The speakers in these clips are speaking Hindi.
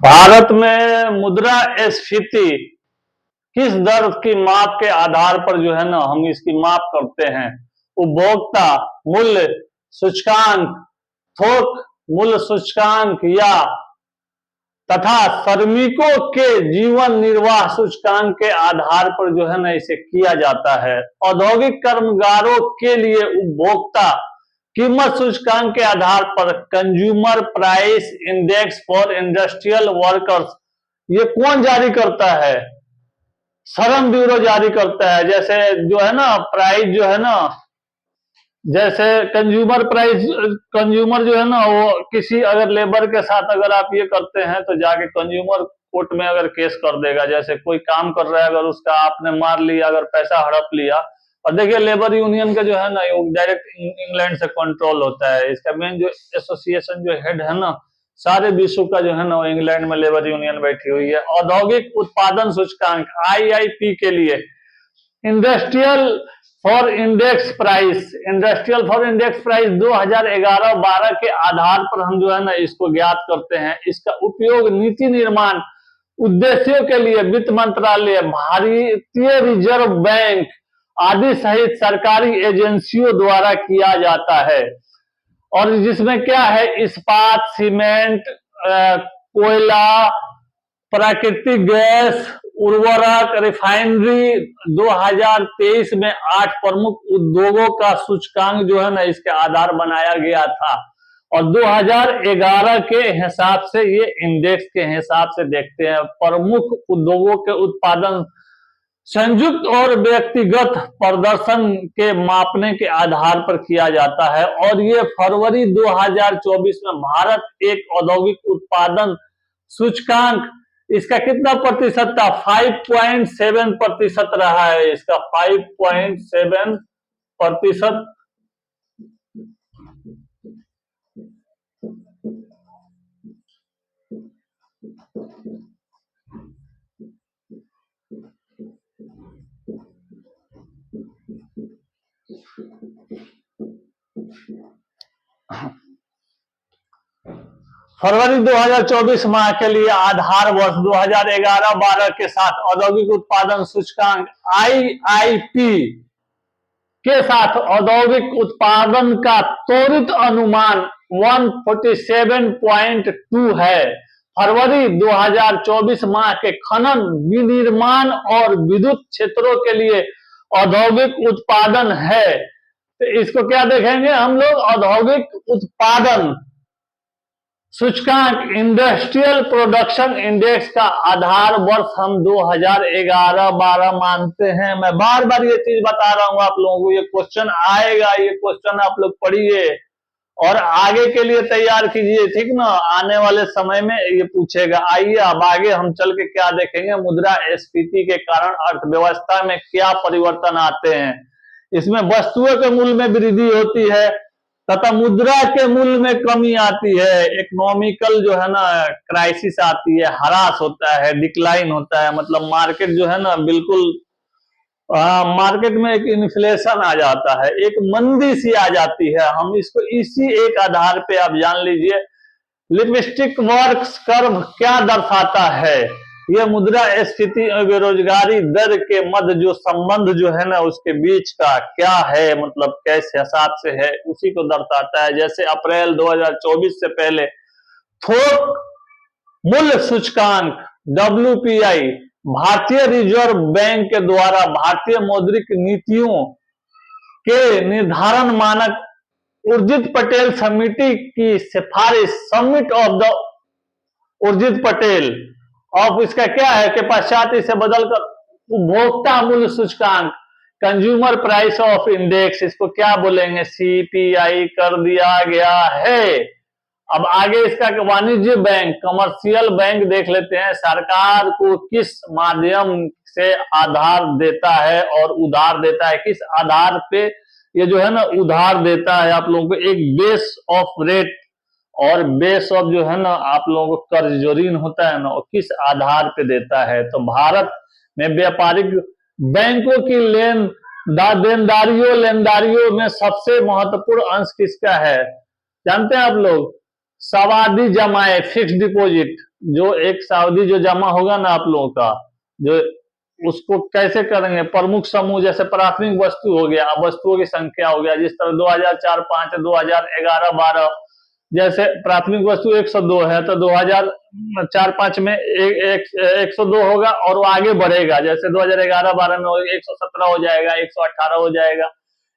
भारत में मुद्रास्फीति किस दर की माप के आधार पर जो है ना हम इसकी माप करते हैं। उपभोक्ता मूल्य सूचकांक, थोक मूल्य सूचकांक या तथा श्रमिकों के जीवन निर्वाह सूचकांक के आधार पर जो है ना इसे किया जाता है। औद्योगिक कर्मगारों के लिए उपभोक्ता कीमत सूचकांक के आधार पर consumer price index for industrial workers, ये कौन जारी करता है? श्रम ब्यूरो जारी करता है। जैसे जो है ना प्राइस जो है ना, जैसे कंज्यूमर प्राइस, कंज्यूमर जो है ना वो किसी अगर लेबर के साथ अगर आप ये करते हैं तो जाके कंज्यूमर कोर्ट में अगर केस कर देगा। जैसे कोई काम कर रहा है, अगर उसका आपने मार लिया, अगर पैसा हड़प लिया, और देखिए लेबर यूनियन का जो है ना वो डायरेक्ट इंग्लैंड से कंट्रोल होता है। इसका मेन जो एसोसिएशन जो हेड है ना सारे विश्व का जो है ना वो इंग्लैंड में लेबर यूनियन बैठी हुई है। औद्योगिक उत्पादन सूचकांक IIP के लिए industrial for index price, industrial for index price 2011-12 के आधार पर हम जो है ना इसको ज्ञात करते हैं। इसका उपयोग नीति निर्माण उद्देश्यों के लिए वित्त मंत्रालय, भारतीय रिजर्व बैंक आदि सहित सरकारी एजेंसियों द्वारा किया जाता है। और जिसमें क्या है, इस्पात, सीमेंट, कोयला, प्राकृतिक गैस, उर्वरक, रिफाइनरी 2023 में 8 प्रमुख उद्योगों का सूचकांक जो है ना इसके आधार बनाया गया था। और 2011 के हिसाब से ये इंडेक्स के हिसाब से देखते हैं। प्रमुख उद्योगों के उत्पादन संयुक्त और व्यक्तिगत प्रदर्शन के मापने के आधार पर किया जाता है। और ये फरवरी 2024 में भारत एक औद्योगिक उत्पादन सूचकांक, इसका कितना प्रतिशत था? 5.7% रहा है। इसका 5.7%। फरवरी 2024 माह के लिए आधार वर्ष 2011-12 के साथ औद्योगिक उत्पादन सूचकांक IIP के साथ औद्योगिक उत्पादन का त्वरित अनुमान 147.2 है। फरवरी 2024 माह के खनन, विनिर्माण और विद्युत क्षेत्रों के लिए औद्योगिक उत्पादन है। तो इसको क्या देखेंगे हम लोग? औद्योगिक उत्पादन सूचकांक, इंडस्ट्रियल प्रोडक्शन इंडेक्स का आधार वर्ष हम 2011-12 मानते हैं। मैं बार बार ये चीज बता रहा हूं आप लोगों को, ये क्वेश्चन आएगा, ये क्वेश्चन आप लोग पढ़िए और आगे के लिए तैयार कीजिए, ठीक ना। आने वाले समय में ये पूछेगा। आइए अब आगे हम चल के क्या देखेंगे, मुद्रास्फीति के कारण अर्थव्यवस्था में क्या परिवर्तन आते हैं। इसमें वस्तुओं के मूल्य में वृद्धि होती है तथा मुद्रा के मूल्य में कमी आती है। इकोनॉमिकल जो है ना क्राइसिस आती है, हरास होता है, डिक्लाइन होता है। मतलब मार्केट जो है ना बिल्कुल मार्केट में एक इन्फ्लेशन आ जाता है, एक मंदी सी आ जाती है। हम इसको इसी एक आधार पे आप जान लीजिए। लिपस्टिक वर्क्स कर्व क्या दर्शाता है? ये मुद्रास्फीति और बेरोजगारी दर के मध्य जो संबंध जो है ना उसके बीच का क्या है, मतलब कैसे हिसाब से है, उसी को दर्शाता है। जैसे अप्रैल 2024 से पहले थोक मूल्य सूचकांक WPI भारतीय रिजर्व बैंक के द्वारा भारतीय मौद्रिक नीतियों के निर्धारण मानक उर्जित पटेल समिति की सिफारिश, summit of the Urjit Patel of, इसका क्या है कि पश्चात इसे बदलकर उपभोक्ता मूल्य सूचकांक, कंज्यूमर प्राइस ऑफ इंडेक्स, इसको क्या बोलेंगे, CPI कर दिया गया है। अब आगे इसका वाणिज्य बैंक, कमर्शियल बैंक देख लेते हैं। सरकार को किस माध्यम से आधार देता है और उधार देता है, किस आधार पे ये जो है ना उधार देता है आप लोगों को? एक बेस ऑफ रेट और बेस ऑफ जो है ना आप लोगों को कर्ज जो ऋण होता है ना वो किस आधार पे देता है। तो भारत में व्यापारिक बैंकों की लेनदारियों में सबसे महत्वपूर्ण अंश किसका है जानते हैं आप लोग? सावधि जमाएं, फिक्स डिपॉजिट, जो एक सावधि जो जमा होगा ना आप लोगों का, जो उसको कैसे करेंगे? प्रमुख समूह जैसे प्राथमिक वस्तु हो गया, वस्तुओं की संख्या हो गया, जिस तरह 2004-5, 2011-12, जैसे प्राथमिक वस्तु 102 है तो 2004-5 में 102 होगा और वो आगे बढ़ेगा, जैसे 2011-12 में 117 हो जाएगा, 118 हो जाएगा,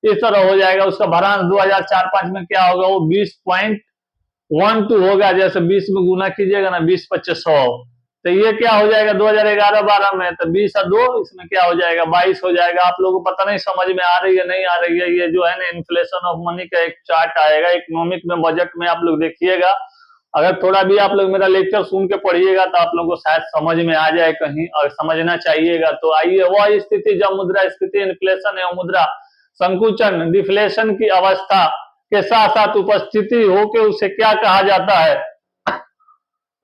इस तरह हो जाएगा। उसका भरांश 2004-5 में क्या होगा? वो 20.12 होगा, जैसे 20 में गुना कीजिएगा ना, 20-25-100, तो ये क्या हो जाएगा 2011-12 में? तो 20 और 2 इसमें क्या हो जाएगा? 22 हो जाएगा। आप लोगों को पता नहीं समझ में आ रही है नहीं आ रही है? ये जो है ना इन्फ्लेशन ऑफ मनी का एक चार्ट आएगा इकोनॉमिक में, बजट में, आप लोग देखिएगा। अगर थोड़ा भी आप लोग मेरा लेक्चर सुन के पढ़िएगा तो आप लोगों को शायद समझ में आ जाए कहीं, और समझना चाहिएगा। तो आइए, वह स्थिति जब मुद्रा स्फीति इन्फ्लेशन एवं मुद्रा संकुचन डिफ्लेशन की अवस्था के साथ साथ उपस्थिति हो के उसे क्या कहा जाता है?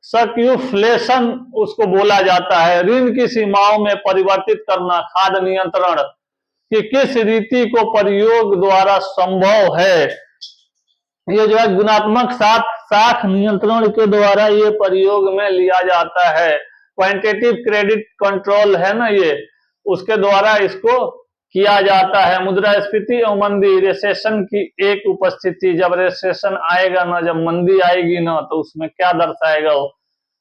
सक्यूफ्लेशन उसको बोला जाता है। ऋण की सीमाओं में परिवर्तित करना खाद्य नियंत्रण की किस रीति को प्रयोग द्वारा संभव है? ये जो है गुणात्मक साख नियंत्रण के द्वारा ये प्रयोग में लिया जाता है। क्वांटिटेटिव क्रेडिट कंट्रोल है ना, ये उसके द्वारा इसको किया जाता है। मुद्रास्फीति एवं मंदी रिसेशन की एक उपस्थिति, जब रिसेशन आएगा ना, जब मंदी आएगी ना, तो उसमें क्या दर्शाएगा? वो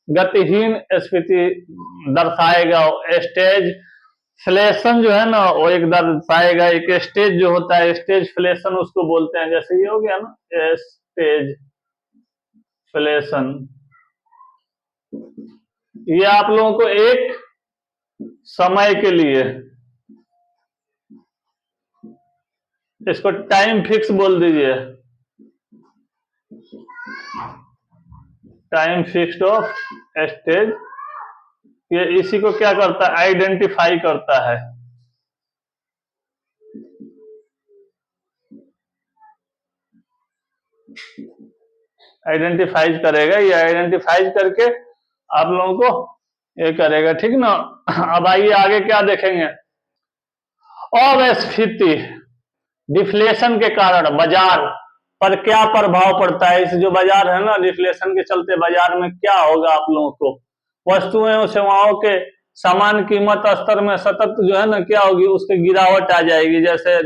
गतिहीन स्फीति दर्शाएगा। स्टेज फ्लेशन जो है ना वो एक दर्शाएगा। एक स्टेज जो होता है, स्टेज फ्लेशन उसको बोलते हैं। जैसे ये हो गया ना स्टेज फ्लेशन, ये आप लोगों को एक समय के लिए, इसको टाइम फिक्स बोल दीजिए, टाइम फिक्स्ड ऑफ स्टेज। ये इसी को क्या करता है? आइडेंटिफाई करता है। आइडेंटिफाइज करेगा, ये आइडेंटिफाइज करके आप लोगों को ये करेगा, ठीक ना। अब आइए आगे क्या देखेंगे? अस्फीति डिफ्लेशन के कारण बाजार पर क्या प्रभाव पड़ता है? इस जो बाजार है ना, डिफ्लेशन के चलते बाजार में क्या होगा? आप लोगों को वस्तुएं और सेवाओं के समान कीमत स्तर में सतत जो है ना क्या होगी? उसकी गिरावट आ जाएगी। जैसे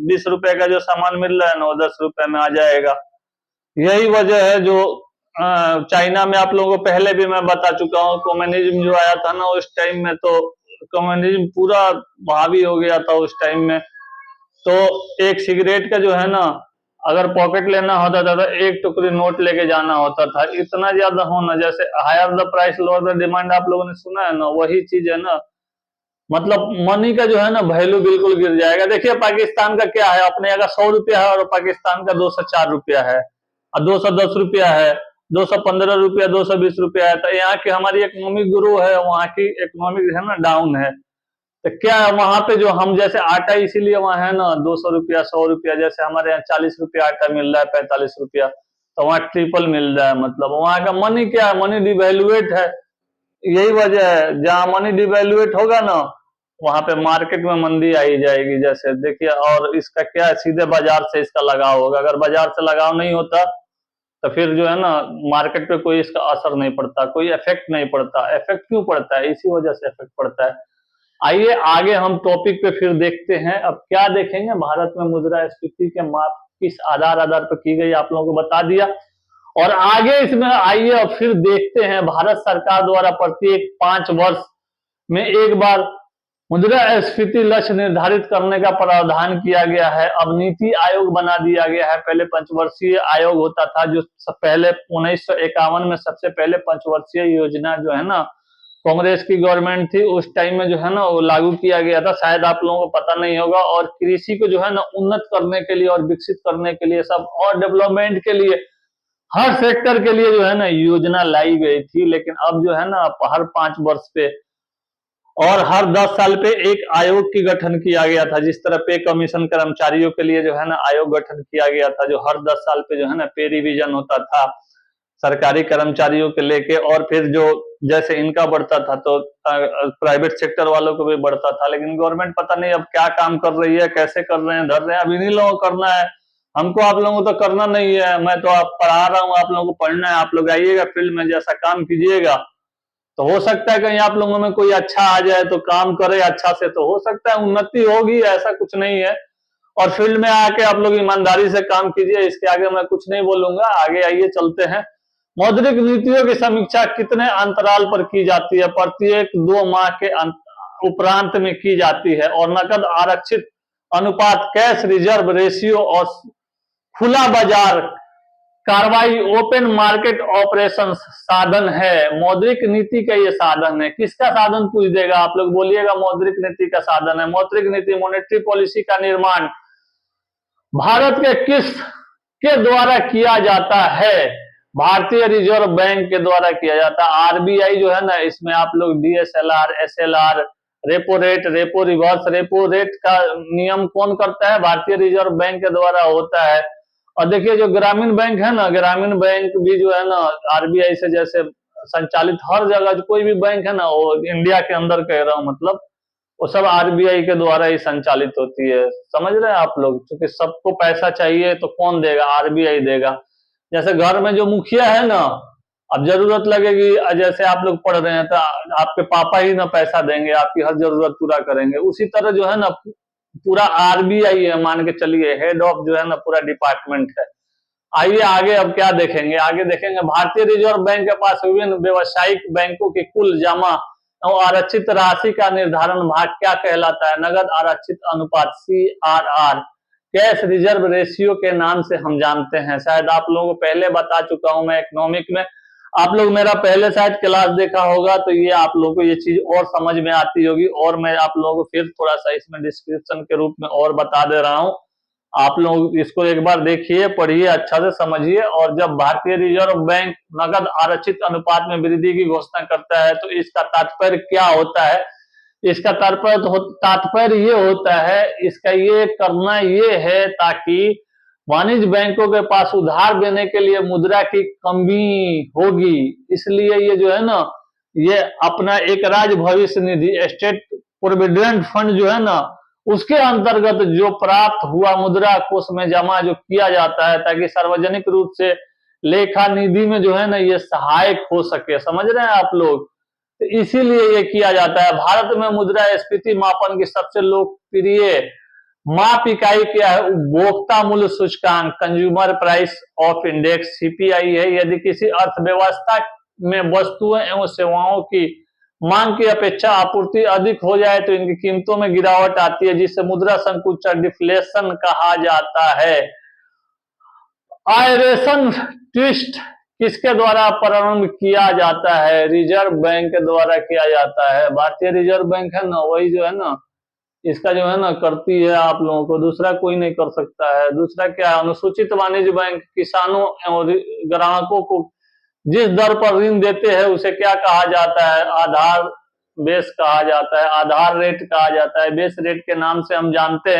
20 रुपए का जो सामान मिल रहा है ना, वो 10 रुपए में आ जाएगा। यही वजह है जो चाइना में आप लोगों को पहले भी मैं बता चुका हूँ, कम्युनिज्म जो आया था ना उस टाइम में, तो कम्युनिज्म पूरा हावी हो गया था उस टाइम में। तो एक सिगरेट का जो है ना, अगर पॉकेट लेना होता था तो एक टुकड़ी नोट लेके जाना होता था। इतना ज्यादा होना, जैसे higher the price lower the demand, आप लोगों ने सुना है ना, वही चीज है ना। मतलब मनी का जो है ना वैल्यू बिल्कुल गिर जाएगा। देखिए पाकिस्तान का क्या है, अपने अगर 100 रुपया है और पाकिस्तान का 204 रुपया है, और 210 रुपया है, 215 रुपया, 220 रुपया है, तो यहाँ की हमारी इकोनॉमिक ग्रो है, वहाँ की इकोनॉमिक है ना डाउन है। तो क्या वहां पे जो हम जैसे आटा इसीलिए वहां है ना 200 रुपया, 100 रुपया, जैसे हमारे यहाँ 40 रुपया आटा मिल रहा है, 45 रुपया, तो वहाँ ट्रिपल मिल रहा है। मतलब वहां का मनी क्या है? मनी डिवैल्यूएट है। यही वजह है, जहाँ मनी डिवैल्यूएट होगा ना वहां पे मार्केट में मंदी आई जाएगी। जैसे देखिए, और इसका क्या है? सीधे बाजार से इसका लगाव होगा। अगर बाजार से लगाव नहीं होता तो फिर जो है ना मार्केट पे कोई इसका असर नहीं पड़ता, कोई इफेक्ट नहीं पड़ता। इफेक्ट क्यों पड़ता है? इसी वजह से इफेक्ट पड़ता है। आइए आगे हम टॉपिक पे फिर देखते हैं। अब क्या देखेंगे? भारत में मुद्रास्फीति के माप किस आधार पर की गई, आप लोगों को बता दिया। और आगे इसमें आइए अब फिर देखते हैं, भारत सरकार द्वारा प्रत्येक 5 वर्ष में एक बार मुद्रास्फीति लक्ष्य निर्धारित करने का प्रावधान किया गया है। अब नीति आयोग बना दिया गया है। पहले पंचवर्षीय आयोग होता था, जो पहले 1951 में सबसे पहले पंचवर्षीय योजना जो है ना कांग्रेस की गवर्नमेंट थी उस टाइम में जो है ना वो लागू किया गया था। शायद आप लोगों को पता नहीं होगा। और कृषि को जो है ना उन्नत करने के लिए और विकसित करने के लिए, सब और डेवलपमेंट के लिए, हर सेक्टर के लिए जो है ना योजना लाई गई थी। लेकिन अब जो है ना हर 5 वर्ष पे और हर 10 साल पे एक आयोग की गठन किया गया था। जिस तरह पे कमीशन कर्मचारियों के लिए जो है ना आयोग गठन किया गया था, जो हर 10 साल पे जो है ना पे रिवीजन होता था सरकारी कर्मचारियों के लेके। और फिर जो जैसे इनका बढ़ता था तो प्राइवेट सेक्टर वालों को भी बढ़ता था। लेकिन गवर्नमेंट पता नहीं अब क्या काम कर रही है, कैसे कर रहे हैं, धर रहे हैं। अब इन्हीं लोगों को करना है, हमको आप लोगों को तो करना नहीं है। मैं तो आप पढ़ा रहा हूँ, आप लोगों को पढ़ना है। आप लोग आइएगा फील्ड में, जैसा काम कीजिएगा तो हो सकता है कहीं आप लोगों में कोई अच्छा आ जाए तो काम करे अच्छा से, तो हो सकता है उन्नति होगी, ऐसा कुछ नहीं है। और फील्ड में आके आप लोग ईमानदारी से काम कीजिए, इसके आगे मैं कुछ नहीं बोलूंगा। आगे आइए चलते हैं। मौद्रिक नीतियों की समीक्षा कितने अंतराल पर की जाती है? प्रत्येक 2 माह के उपरांत में की जाती है। और नकद आरक्षित अनुपात, कैश रिजर्व रेशियो और खुला बाजार कार्रवाई, ओपन मार्केट ऑपरेशन साधन है। मौद्रिक नीति का ये साधन है। किसका साधन पूछ देगा आप लोग, बोलिएगा मौद्रिक नीति का साधन है। मौद्रिक नीति, मॉनेटरी पॉलिसी का निर्माण भारत के किस के द्वारा किया जाता है? भारतीय रिजर्व बैंक के द्वारा किया जाता है। आरबीआई जो है ना, इसमें आप लोग DSLR, SLR, repo rate, repo reverse repo rate का नियम कौन करता है? भारतीय रिजर्व बैंक के द्वारा होता है। और देखिए जो ग्रामीण बैंक है ना, ग्रामीण बैंक भी जो है ना आरबीआई से जैसे संचालित, हर जगह जो कोई भी बैंक है ना, वो इंडिया के अंदर कह रहा हूं, मतलब वो सब आरबीआई के द्वारा ही संचालित होती है। समझ रहे हैं आप लोग? क्योंकि सबको पैसा चाहिए तो कौन देगा? आरबीआई देगा। जैसे घर में जो मुखिया है ना, अब जरूरत लगेगी, जैसे आप लोग पढ़ रहे हैं तो आपके पापा ही ना पैसा देंगे, आपकी हर जरूरत पूरा करेंगे। उसी तरह जो है ना पूरा आरबीआई है, मान के चलिए, हेड ऑफ जो है ना पूरा डिपार्टमेंट है। आइए आगे अब क्या देखेंगे? आगे देखेंगे भारतीय रिजर्व बैंक के पास विभिन्न व्यवसायिक बैंकों की कुल जमा और आरक्षित राशि का निर्धारण भाग क्या कहलाता है? नगद आरक्षित अनुपात, CRR, कैश रिजर्व रेशियो के नाम से हम जानते हैं। शायद आप लोगों को पहले बता चुका हूं मैं इकोनॉमिक में, आप लोग मेरा पहले शायद क्लास देखा होगा, तो ये आप लोगों को ये चीज और समझ में आती होगी। और मैं आप लोगों को फिर थोड़ा सा इसमें डिस्क्रिप्शन के रूप में और बता दे रहा हूं। आप लोग इसको एक बार देखिए, पढ़िए, अच्छा से समझिए। और जब भारतीय रिजर्व बैंक नगद आरक्षित अनुपात में वृद्धि की घोषणा करता है तो इसका तात्पर्य क्या होता है? इसका तात्पर्य ये होता है, इसका ये करना ये है ताकि वाणिज्य बैंकों के पास उधार देने के लिए मुद्रा की कमी होगी, इसलिए ये जो है ना, ये अपना एक राज्य भविष्य निधि, स्टेट प्रोविडेंट फंड जो है ना, उसके अंतर्गत जो प्राप्त हुआ मुद्रा कोष में जमा जो किया जाता है, ताकि सार्वजनिक रूप से लेखा निधि में जो है ना ये सहायक हो सके। समझ रहे हैं आप लोग? तो इसीलिए ये किया जाता है। भारत में मुद्रा स्फीति मापन की सबसे लोकप्रिय माप इकाई क्या है? उपभोक्ता मूल्य सूचकांक, consumer price of index, CPI है। यदि किसी अर्थव्यवस्था में वस्तुओं एवं सेवाओं की मांग की अपेक्षा आपूर्ति अधिक हो जाए तो इनकी कीमतों में गिरावट आती है, जिसे मुद्रा संकुचन, डिफ्लेशन कहा जाता है। आयरेशन ट्विस्ट किसके द्वारा प्रारंभ किया जाता है? रिजर्व बैंक के द्वारा किया जाता है। भारतीय रिजर्व बैंक है ना, वही जो है ना इसका जो है ना करती है आप लोगों को, दूसरा कोई नहीं कर सकता है। दूसरा क्या है? अनुसूचित वाणिज्य बैंक किसानों और ग्राहकों को जिस दर पर ऋण देते हैं उसे क्या कहा जाता है? आधार बेस कहा जाता है, आधार रेट कहा जाता है। बेस रेट के नाम से हम जानते हैं।